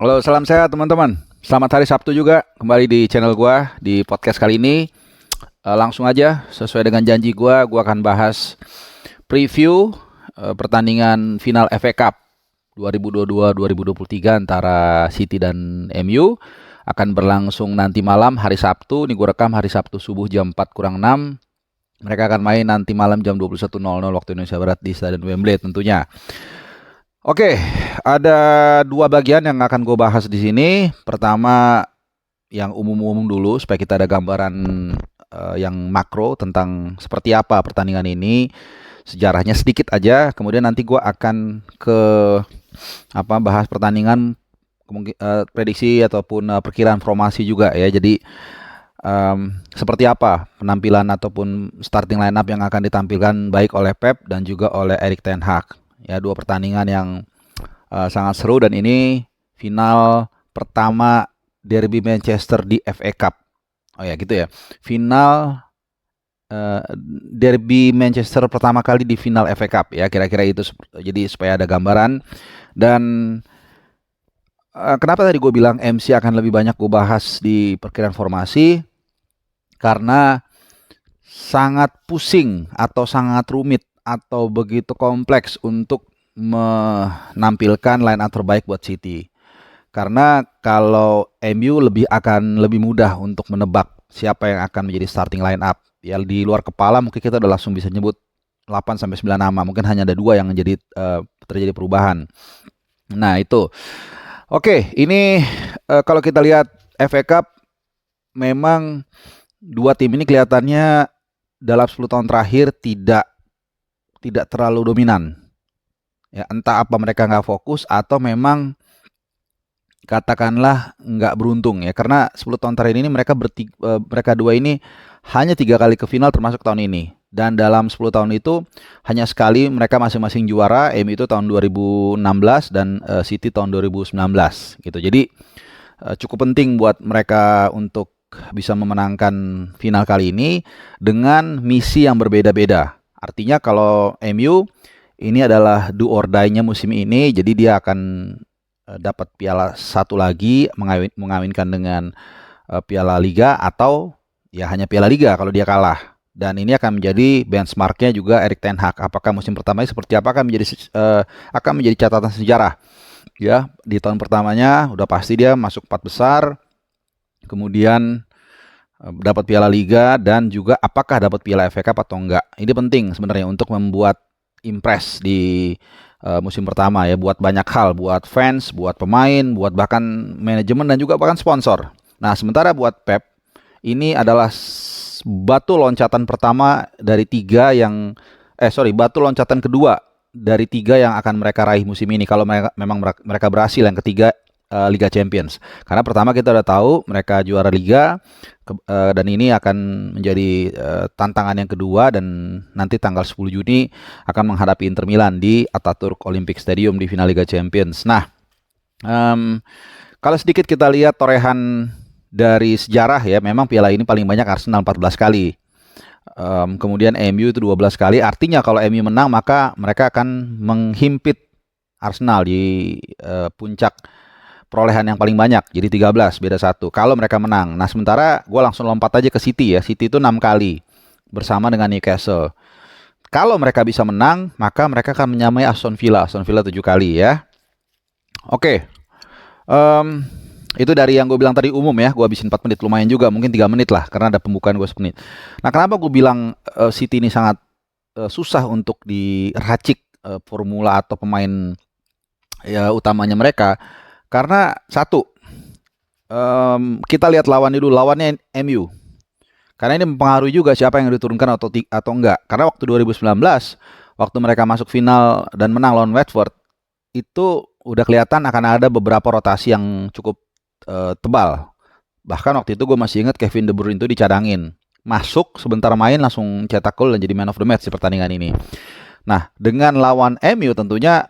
Halo, salam sehat teman-teman. Selamat hari Sabtu juga. Kembali di channel gua di podcast kali ini. Langsung aja, sesuai dengan janji gua akan bahas preview pertandingan final FA Cup 2022-2023 antara City dan MU. Akan berlangsung nanti malam hari Sabtu. Ini gua rekam hari Sabtu subuh jam 4 kurang 6. Mereka akan main nanti malam jam 21.00 waktu Indonesia Barat di Stadion Wembley tentunya. Oke, ada dua bagian yang akan gue bahas di sini. Pertama, yang umum-umum dulu supaya kita ada gambaran yang makro tentang seperti apa pertandingan ini, sejarahnya sedikit aja. Kemudian nanti gue akan ke bahas pertandingan, prediksi ataupun perkiraan formasi juga ya. Jadi seperti apa penampilan ataupun starting lineup yang akan ditampilkan baik oleh Pep dan juga oleh Erik ten Hag. Ya, dua pertandingan yang sangat seru dan ini final pertama derby Manchester di FA Cup. Oh ya gitu ya. Final derby Manchester pertama kali di final FA Cup ya, kira-kira itu. Jadi supaya ada gambaran. Dan kenapa tadi gue bilang MC akan lebih banyak gue bahas di perkiraan formasi, karena sangat pusing atau sangat rumit atau begitu kompleks untuk menampilkan line up terbaik buat City. Karena kalau MU akan lebih mudah untuk menebak siapa yang akan menjadi starting line up. Ya di luar kepala mungkin kita udah langsung bisa nyebut 8 sampai 9 nama. Mungkin hanya ada 2 yang terjadi perubahan. Nah, itu. Oke, ini kalau kita lihat FA Cup, memang dua tim ini kelihatannya dalam 10 tahun terakhir tidak terlalu dominan. Ya, entah apa mereka nggak fokus atau memang katakanlah nggak beruntung ya, karena 10 tahun terakhir ini mereka dua ini hanya 3 kali ke final termasuk tahun ini, dan dalam 10 tahun itu hanya sekali mereka masing-masing juara. MU itu tahun 2016 dan City tahun 2019 gitu. Jadi cukup penting buat mereka untuk bisa memenangkan final kali ini dengan misi yang berbeda-beda. Artinya kalau MU ini adalah do or die-nya musim ini, jadi dia akan dapat piala satu lagi, mengawinkan dengan piala Liga, atau ya hanya piala Liga kalau dia kalah. Dan ini akan menjadi benchmarknya juga Erik ten Hag. Apakah musim pertama ini seperti apa, akan menjadi catatan sejarah. Ya, di tahun pertamanya udah pasti dia masuk 4 besar, kemudian dapat piala Liga, dan juga apakah dapat piala FA Cup atau enggak. Ini penting sebenarnya untuk membuat impress di musim pertama ya, buat banyak hal, buat fans, buat pemain, buat bahkan manajemen dan juga bahkan sponsor. Nah, sementara buat Pep ini adalah batu loncatan pertama dari batu loncatan kedua dari 3 yang akan mereka raih musim ini kalau mereka berhasil yang ketiga, Liga Champions. Karena pertama kita udah tahu mereka juara Liga, dan ini akan menjadi tantangan yang kedua, dan nanti tanggal 10 Juni akan menghadapi Inter Milan di Ataturk Olympic Stadium di final Liga Champions. Nah, kalau sedikit kita lihat torehan dari sejarah ya, memang piala ini paling banyak Arsenal 14 kali. Kemudian MU itu 12 kali. Artinya kalau MU menang maka mereka akan menghimpit Arsenal di puncak perolehan yang paling banyak, jadi 13, beda 1 kalau mereka menang. Nah, sementara gue langsung lompat aja ke City ya. City itu 6 kali bersama dengan Newcastle. Kalau mereka bisa menang, maka mereka akan menyamai Aston Villa 7 kali ya. Oke. Itu dari yang gue bilang tadi umum ya. Gue habisin 4 menit, lumayan juga, mungkin 3 menit lah karena ada pembukaan gue 1 menit. Nah, kenapa gue bilang City ini sangat susah untuk diracik formula atau pemain ya utamanya mereka? Karena satu, kita lihat lawannya MU. Karena ini mempengaruhi juga siapa yang diturunkan atau enggak. Karena waktu 2019, waktu mereka masuk final dan menang lawan Watford, itu udah kelihatan akan ada beberapa rotasi yang cukup tebal. Bahkan waktu itu gue masih ingat Kevin De Bruyne itu dicadangin. Masuk, sebentar main langsung cetak gol dan jadi man of the match di pertandingan ini. Nah, dengan lawan MU tentunya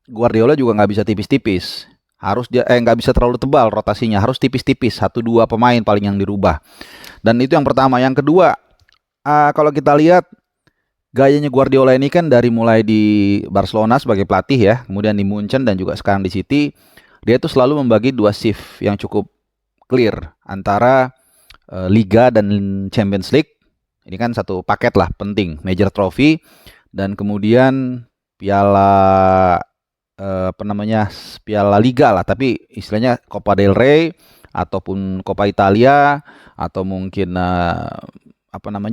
Guardiola juga nggak bisa tipis-tipis. Harus dia nggak bisa terlalu tebal rotasinya, harus tipis-tipis, 1-2 pemain paling yang dirubah. Dan itu yang pertama. Yang kedua, kalau kita lihat gayanya Guardiola ini kan dari mulai di Barcelona sebagai pelatih ya, kemudian di Munchen dan juga sekarang di City, dia itu selalu membagi dua shift yang cukup clear antara Liga dan Champions League. Ini kan satu paket lah, penting, major trophy, dan kemudian piala Piala Liga lah, tapi istilahnya Coppa del Rey ataupun Coppa Italia atau mungkin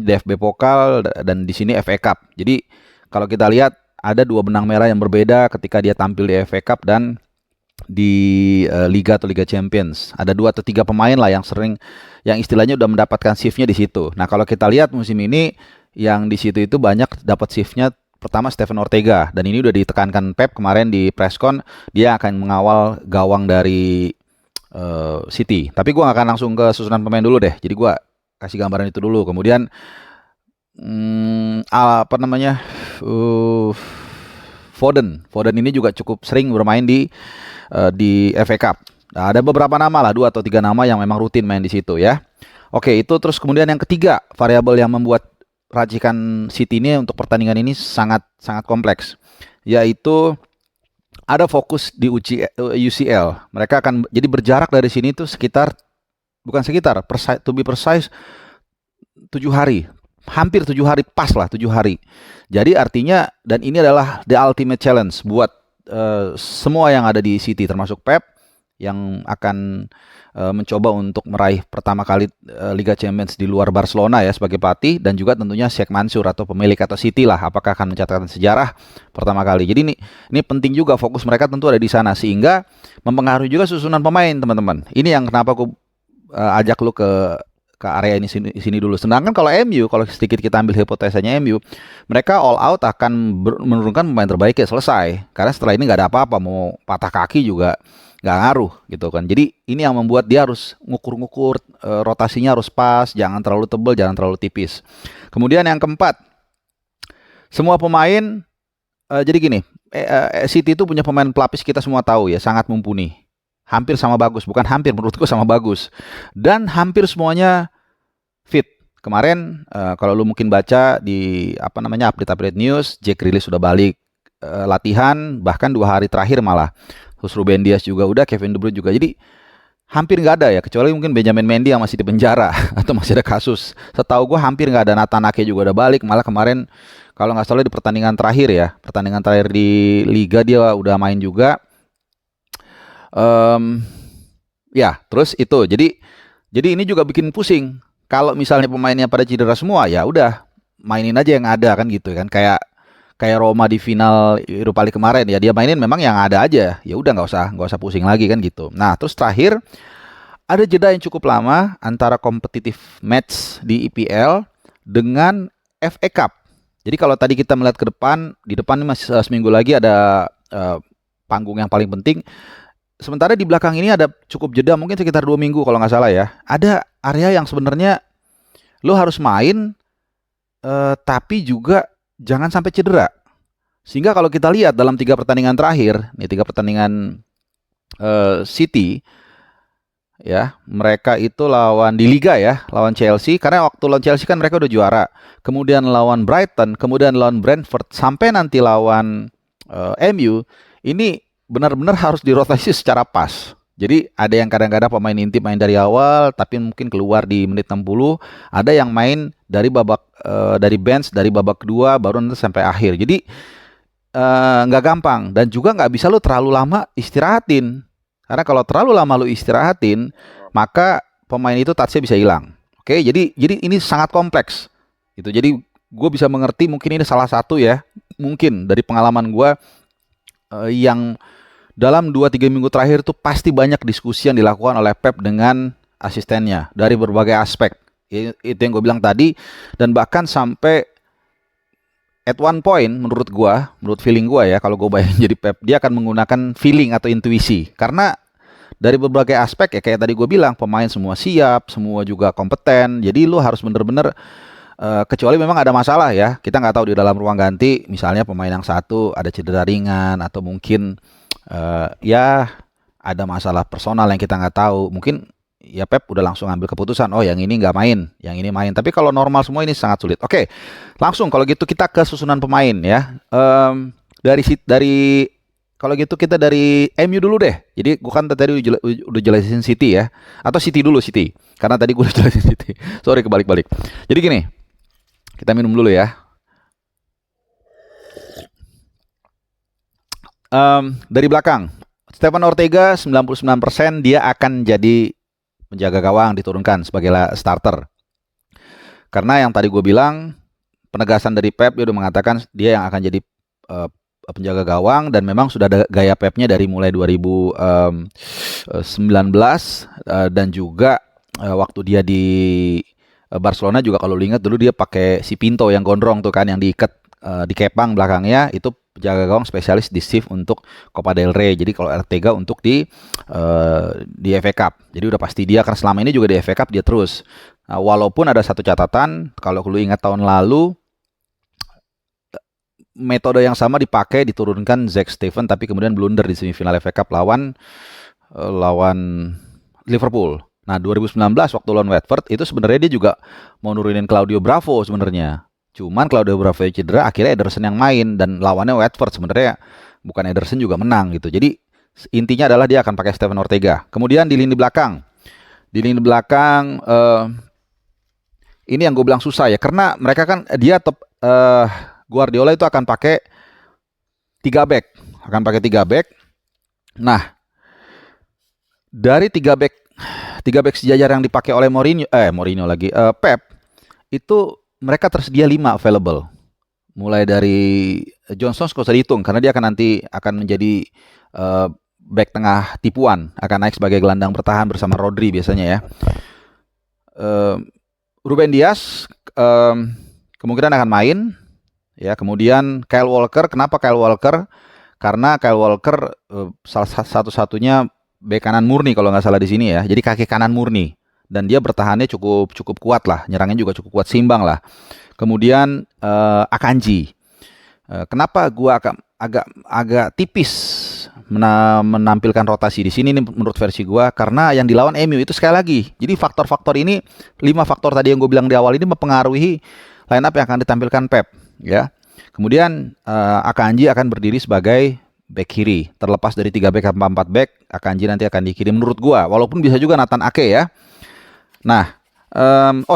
DFB Pokal, dan di sini FA Cup. Jadi kalau kita lihat ada dua benang merah yang berbeda ketika dia tampil di FA Cup dan di Liga atau Liga Champions. Ada 2 atau 3 pemain lah yang istilahnya udah mendapatkan shiftnya di situ. Nah, kalau kita lihat musim ini yang di situ itu banyak dapat shiftnya. Pertama Steven Ortega, dan ini udah ditekankan Pep kemarin di presscon, dia akan mengawal gawang dari City. Tapi gue gak akan langsung ke susunan pemain dulu deh. Jadi gue kasih gambaran itu dulu. Kemudian Foden ini juga cukup sering bermain di FA Cup. Nah, ada beberapa nama lah, 2 atau 3 nama yang memang rutin main di situ ya. Oke, itu terus kemudian yang ketiga, variabel yang membuat racikan City ini untuk pertandingan ini sangat kompleks, yaitu ada fokus di UCL. Mereka akan jadi berjarak dari sini tuh to be precise 7 hari. Hampir 7 hari, pas lah 7 hari. Jadi artinya, dan ini adalah the ultimate challenge buat semua yang ada di City, termasuk Pep yang akan mencoba untuk meraih pertama kali Liga Champions di luar Barcelona ya sebagai pelatih, dan juga tentunya Sheikh Mansour atau pemilik atau City lah, apakah akan mencatatkan sejarah pertama kali. Jadi ini penting juga, fokus mereka tentu ada di sana, sehingga mempengaruhi juga susunan pemain, teman-teman. Ini yang kenapa aku ajak lu ke area ini sini dulu. Sedangkan kalau MU, kalau sedikit kita ambil hipotesanya MU, mereka all out akan menurunkan pemain terbaiknya, selesai. Karena setelah ini nggak ada apa-apa, mau patah kaki juga nggak ngaruh gitu kan. Jadi ini yang membuat dia harus ngukur-ngukur, rotasinya harus pas, jangan terlalu tebal, jangan terlalu tipis. Kemudian yang keempat, semua pemain, jadi gini, City itu punya pemain pelapis, kita semua tahu ya, sangat mumpuni. Hampir sama bagus, bukan hampir, menurutku sama bagus. Dan hampir semuanya fit. Kemarin kalau lu mungkin baca di update news, Jack Grealish sudah balik latihan, bahkan 2 hari terakhir malah. Terus Ruben Dias juga udah, Kevin De Bruyne juga. Jadi hampir nggak ada ya, kecuali mungkin Benjamin Mendy yang masih di penjara atau masih ada kasus. Setahu gue hampir nggak ada. Nathan Ake juga udah balik. Malah kemarin kalau nggak salah di pertandingan terakhir di Liga dia udah main juga. Ya, terus itu. Jadi ini juga bikin pusing. Kalau misalnya pemainnya pada cedera semua, ya udah mainin aja yang ada kan gitu kan. Kayak Roma di final Europa League kemarin ya, dia mainin memang yang ada aja. Ya udah nggak usah pusing lagi kan gitu. Nah, terus terakhir ada jeda yang cukup lama antara competitive match di EPL dengan FA Cup. Jadi kalau tadi kita melihat ke depan, di depan ini masih seminggu lagi ada panggung yang paling penting. Sementara di belakang ini ada cukup jeda, mungkin sekitar 2 minggu kalau nggak salah ya. Ada area yang sebenarnya lo harus main, tapi juga jangan sampai cedera. Sehingga kalau kita lihat dalam 3 pertandingan terakhir, nih 3 pertandingan City, ya mereka itu lawan di Liga ya, lawan Chelsea. Karena waktu lawan Chelsea kan mereka udah juara. Kemudian lawan Brighton, kemudian lawan Brentford, sampai nanti lawan MU, ini benar-benar harus dirotasi secara pas. Jadi ada yang kadang-kadang pemain inti main dari awal, tapi mungkin keluar di menit 60. Ada yang main dari dari bench, dari babak kedua, baru nanti sampai akhir. Jadi nggak gampang. Dan juga nggak bisa lu terlalu lama istirahatin. Karena kalau terlalu lama lu istirahatin, maka pemain itu touch-nya bisa hilang. Oke, jadi ini sangat kompleks. Gitu. Jadi gue bisa mengerti, mungkin ini salah satu ya, mungkin dari pengalaman gue yang dalam 2-3 minggu terakhir itu pasti banyak diskusi yang dilakukan oleh Pep dengan asistennya dari berbagai aspek. Itu yang gue bilang tadi. Dan bahkan sampai at one point, menurut feeling gue ya, kalau gue bayangin jadi Pep, dia akan menggunakan feeling atau intuisi. Karena dari berbagai aspek ya, kayak tadi gue bilang, pemain semua siap, semua juga kompeten. Jadi lu harus bener-bener, kecuali memang ada masalah ya. Kita nggak tahu di dalam ruang ganti, misalnya pemain yang satu ada cedera ringan, atau mungkin ya ada masalah personal yang kita nggak tahu. Mungkin ya Pep udah langsung ambil keputusan, oh yang ini nggak main, yang ini main. Tapi kalau normal semua ini sangat sulit. Oke, langsung kalau gitu kita ke susunan pemain ya. Dari kalau gitu kita dari MU dulu deh. Jadi gua kan tadi udah jelasin City ya. Atau City dulu City. Karena tadi gua udah jelasin City. Sorry kebalik-balik. Jadi gini, kita minum dulu ya. Dari belakang, Stefan Ortega 99% dia akan jadi penjaga gawang diturunkan sebagai starter. Karena yang tadi gue bilang, penegasan dari Pep dia udah mengatakan dia yang akan jadi penjaga gawang, dan memang sudah ada gaya Pepnya dari mulai 2019 dan juga waktu dia di Barcelona juga, kalau lu ingat dulu dia pakai si Pinto yang gondrong tuh kan, yang diikat dikepang belakangnya, itu penjaga gawang spesialis di shift untuk Copa del Rey. Jadi kalau Ortega untuk di FA Cup. Jadi udah pasti dia, karena selama ini juga di FA Cup dia terus. Nah, walaupun ada satu catatan, kalau lu ingat tahun lalu metode yang sama dipakai, diturunkan Zack Steven, tapi kemudian blunder di semifinal FA Cup lawan Liverpool. Nah, 2019 waktu lawan Watford itu sebenarnya dia juga mau nurunin Claudio Bravo sebenarnya. Cuman Claudio Bravo cedera, akhirnya Ederson yang main, dan lawannya Watford sebenarnya bukan Ederson juga menang gitu. Jadi intinya adalah dia akan pakai Stefan Ortega. Kemudian di lini belakang, ini yang gue bilang susah ya, karena mereka kan Guardiola itu akan pakai 3 back, Nah, dari 3 back sejajar yang dipakai oleh Pep, itu mereka tersedia 5 available. Mulai dari John Stones gak usah dihitung, karena dia akan menjadi back tengah tipuan, akan naik sebagai gelandang bertahan bersama Rodri biasanya ya. Ruben Dias kemungkinan akan main ya. Kemudian Kyle Walker. Kenapa Kyle Walker? Karena Kyle Walker salah satu-satunya bek kanan murni kalau nggak salah di sini ya. Jadi kaki kanan murni, dan dia bertahannya cukup kuat lah, nyerangnya juga cukup kuat, seimbang lah. Kemudian Akanji. Kenapa gua agak tipis menampilkan rotasi di sini nih menurut versi gua, karena yang dilawan MU itu sekali lagi. Jadi faktor-faktor ini, 5 faktor tadi yang gue bilang di awal ini mempengaruhi line up yang akan ditampilkan Pep ya. Kemudian Akanji akan berdiri sebagai back kiri. Terlepas dari 3 back atau 4 back, Akanji nanti akan di kiri menurut gua. Walaupun bisa juga Nathan Ake ya. Nah,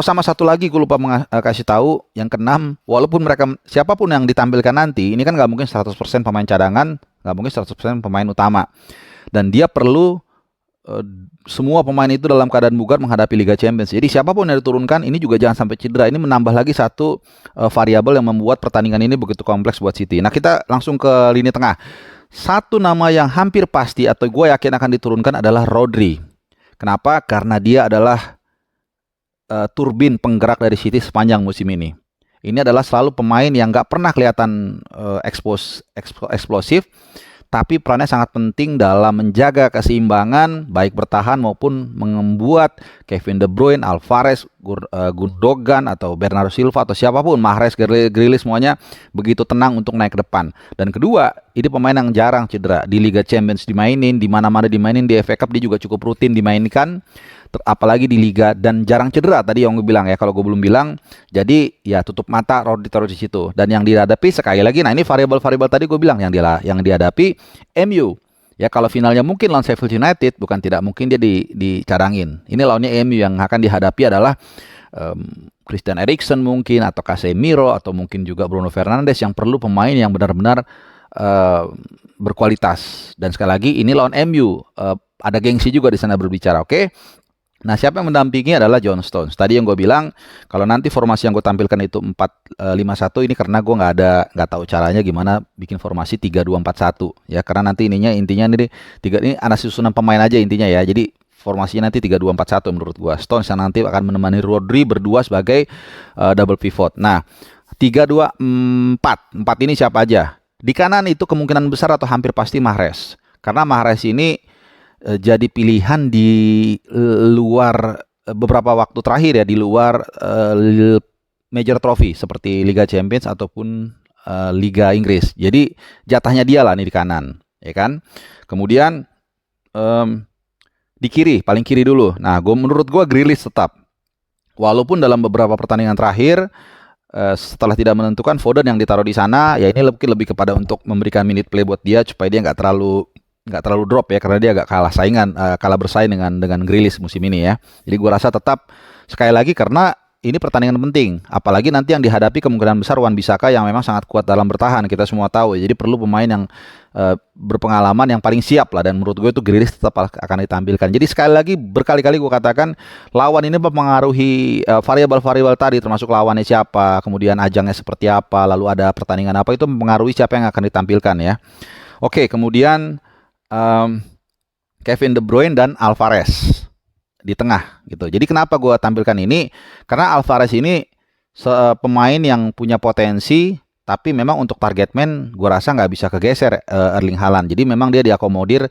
sama satu lagi gue lupa kasih tahu, yang keenam, walaupun mereka siapapun yang ditampilkan nanti, ini kan nggak mungkin 100% pemain cadangan, nggak mungkin 100% pemain utama, dan dia perlu semua pemain itu dalam keadaan bugar menghadapi Liga Champions. Jadi siapapun yang diturunkan ini juga jangan sampai cedera. Ini menambah lagi satu variabel yang membuat pertandingan ini begitu kompleks buat City. Nah, kita langsung ke lini tengah. Satu nama yang hampir pasti atau gue yakin akan diturunkan adalah Rodri. Kenapa? Karena dia adalah turbin penggerak dari City sepanjang musim ini. Ini adalah selalu pemain yang nggak pernah kelihatan eksplosif, tapi perannya sangat penting dalam menjaga keseimbangan baik bertahan maupun membuat Kevin De Bruyne, Alvarez, Gundogan atau Bernardo Silva atau siapapun, Mahrez, Grealish, semuanya begitu tenang untuk naik ke depan. Dan kedua, ini pemain yang jarang cedera. Di Liga Champions dimainin, di mana-mana dimainin, di FA Cup dia juga cukup rutin dimainkan, apalagi di Liga, dan jarang cedera. Tadi yang gue bilang ya, kalau gue belum bilang. Jadi ya tutup mata, Rodri taruh di situ. Dan yang dihadapi sekali lagi, nah ini variabel-variabel tadi gue bilang yang dihadapi MU. Ya, kalau finalnya mungkin lawan Sheffield United, bukan tidak mungkin dia dicadangin. Ini lawannya MU, yang akan dihadapi adalah Christian Eriksen mungkin, atau Casemiro, atau mungkin juga Bruno Fernandes, yang perlu pemain yang benar-benar berkualitas. Dan sekali lagi ini lawan MU, ada gengsi juga di sana berbicara, oke? Nah, siapa yang mendampingi adalah John Stones. Tadi yang gue bilang, kalau nanti formasi yang gue tampilkan itu 4-5-1, ini karena gue nggak tahu caranya gimana bikin formasi 3-2-4-1 ya, karena nanti intinya ini analisis susunan pemain aja intinya ya. Jadi formasinya nanti 3-2-4-1 menurut gue. Stones yang nanti akan menemani Rodri berdua sebagai double pivot. Nah, 3-2-4 ini siapa aja? Di kanan itu kemungkinan besar atau hampir pasti Mahrez, karena Mahrez ini jadi pilihan di luar beberapa waktu terakhir ya, di luar major trophy seperti Liga Champions ataupun Liga Inggris. Jadi jatahnya dia lah nih di kanan, ya kan? Kemudian di kiri, paling kiri dulu. Nah, menurut gue Grealish tetap. Walaupun dalam beberapa pertandingan terakhir setelah tidak menentukan, Foden yang ditaruh di sana, ya ini lebih kepada untuk memberikan minute play buat dia supaya dia nggak terlalu drop ya, karena dia agak kalah bersaing dengan Grealish musim ini ya. Jadi gue rasa tetap sekali lagi karena ini pertandingan penting, apalagi nanti yang dihadapi kemungkinan besar Wan-Bissaka yang memang sangat kuat dalam bertahan, kita semua tahu. Jadi perlu pemain yang berpengalaman yang paling siap lah, dan menurut gue itu Grealish tetap akan ditampilkan. Jadi sekali lagi berkali-kali gue katakan lawan ini mempengaruhi variabel-variabel tadi, termasuk lawannya siapa, kemudian ajangnya seperti apa, lalu ada pertandingan apa, itu mempengaruhi siapa yang akan ditampilkan ya. Oke, kemudian Kevin De Bruyne dan Alvarez di tengah gitu. Jadi kenapa gue tampilkan ini? Karena Alvarez ini pemain yang punya potensi, tapi memang untuk target man gue rasa nggak bisa kegeser Erling Haaland. Jadi memang dia diakomodir,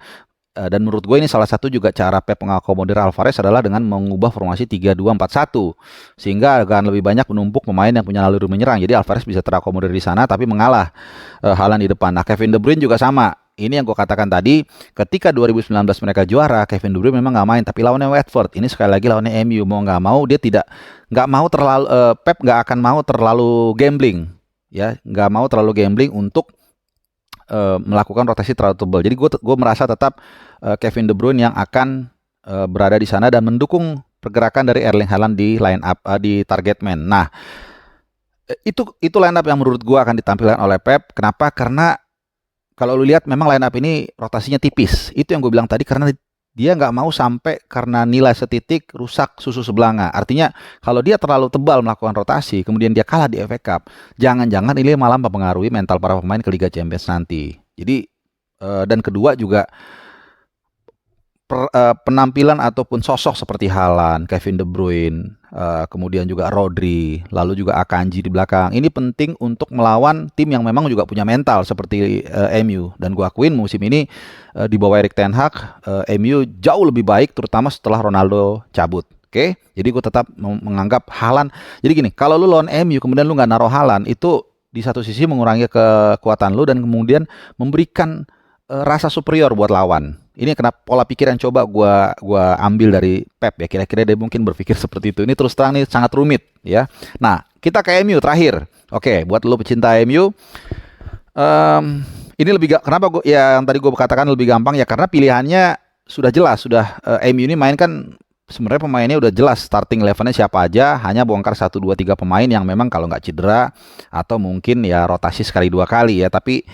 dan menurut gue ini salah satu juga cara Pep mengakomodir Alvarez adalah dengan mengubah formasi 3-2-4-1, sehingga akan lebih banyak menumpuk pemain yang punya naluri menyerang. Jadi Alvarez bisa terakomodir di sana tapi mengalah Haaland di depan. Nah, Kevin De Bruyne juga sama. Ini yang gue katakan tadi, ketika 2019 mereka juara, Kevin De Bruyne memang nggak main, tapi lawannya Watford. Ini sekali lagi lawannya MU, mau nggak mau dia nggak mau terlalu, Pep nggak akan mau terlalu gambling, ya, nggak mau terlalu gambling untuk melakukan rotasi terlalu tebal. Jadi gue merasa tetap Kevin De Bruyne yang akan berada di sana dan mendukung pergerakan dari Erling Haaland di line up di target man. Nah, itu line up yang menurut gue akan ditampilkan oleh Pep. Kenapa? Karena kalau lu lihat memang line up ini rotasinya tipis. Itu yang gue bilang tadi, karena dia nggak mau sampai karena nilai setitik rusak susu sebelanga. Artinya kalau dia terlalu tebal melakukan rotasi, kemudian dia kalah di FA Cup, jangan-jangan ini malah mempengaruhi mental para pemain ke Liga Champions nanti. Jadi dan kedua juga penampilan ataupun sosok seperti Haaland, Kevin De Bruyne, kemudian juga Rodri, lalu juga Akanji di belakang. Ini penting untuk melawan tim yang memang juga punya mental seperti MU. Dan gue akuin musim ini di bawah Erik ten Hag, MU jauh lebih baik, terutama setelah Ronaldo cabut. Oke, jadi gue tetap menganggap Haaland. Jadi gini, kalau lu lawan MU kemudian lu nggak naruh Haaland, itu di satu sisi mengurangi kekuatan lu dan kemudian memberikan rasa superior buat lawan. Ini kenapa pola pikir yang coba gua ambil dari Pep ya. Kira-kira dia mungkin berpikir seperti itu. Ini terus terang nih sangat rumit ya. Nah, kita ke MU terakhir. Oke, buat lu pecinta MU, ini kenapa yang tadi gue katakan lebih gampang ya, karena pilihannya sudah jelas. MU ini main kan sebenarnya pemainnya udah jelas, starting elevennya siapa aja, hanya bongkar 1, 2, 3 pemain yang memang kalau nggak cedera atau mungkin ya rotasi sekali 2 kali ya, tapi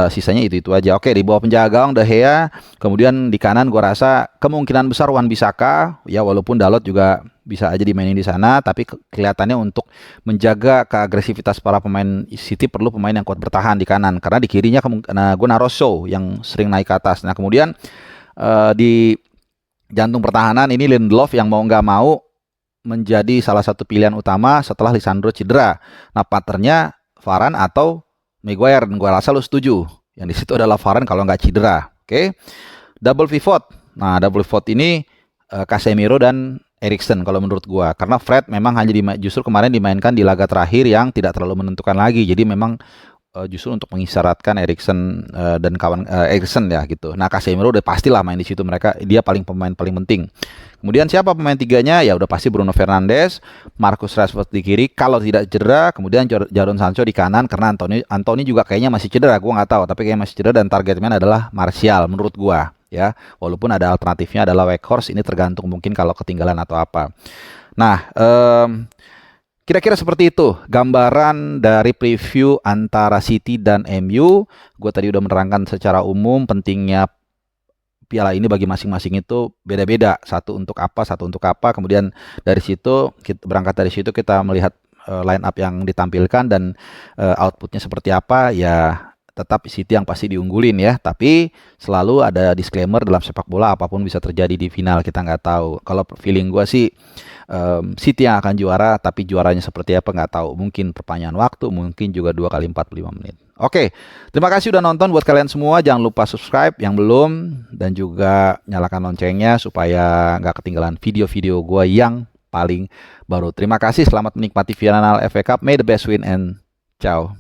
sisanya itu aja. Oke, di bawah penjaga gawang De Gea, kemudian di kanan gue rasa kemungkinan besar Wan-Bissaka ya, walaupun Dalot juga bisa aja dimainin di sana, tapi kelihatannya untuk menjaga keagresivitas para pemain City perlu pemain yang kuat bertahan di kanan, karena di kirinya gue naruh Shaw yang sering naik ke atas. Nah, kemudian di jantung pertahanan ini Lindelof yang mau nggak mau menjadi salah satu pilihan utama setelah Lisandro cedera. Nah, partnernya Varane atau Maguire, dan gue rasa lu setuju. Yang di situ adalah Varane kalau nggak cedera. Oke. Double pivot. Nah, double pivot ini Casemiro dan Eriksen kalau menurut gue. Karena Fred memang justru kemarin dimainkan di laga terakhir yang tidak terlalu menentukan lagi. Jadi memang justru untuk mengisyaratkan Eriksen dan kawan Eriksen ya gitu. Nah, Casemiro udah pastilah main di situ, dia pemain paling penting. Kemudian siapa pemain tiganya? Ya udah pasti Bruno Fernandes, Marcus Rashford di kiri kalau tidak cedera, kemudian Jadon Sancho di kanan karena Anthony juga kayaknya masih cedera, gua nggak tahu, tapi kayaknya masih cedera, dan target man adalah Martial menurut gua ya. Walaupun ada alternatifnya adalah Weghorst, ini tergantung mungkin kalau ketinggalan atau apa. Nah, kira-kira seperti itu gambaran dari preview antara City dan MU. Gue tadi udah menerangkan secara umum pentingnya piala ini bagi masing-masing itu beda-beda. Satu untuk apa. Kemudian dari situ, berangkat dari situ kita melihat line up yang ditampilkan dan outputnya seperti apa. Ya tetap City yang pasti diunggulin ya. Tapi selalu ada disclaimer dalam sepak bola, apapun bisa terjadi di final, kita nggak tahu. Kalau feeling gue sih City yang akan juara, tapi juaranya seperti apa nggak tahu. Mungkin perpanjangan waktu, mungkin juga 2 kali 45 menit. Oke, terima kasih udah nonton. Buat kalian semua jangan lupa subscribe yang belum, dan juga nyalakan loncengnya supaya nggak ketinggalan video-video gue yang paling baru. Terima kasih, selamat menikmati final FA Cup. May the best win and ciao.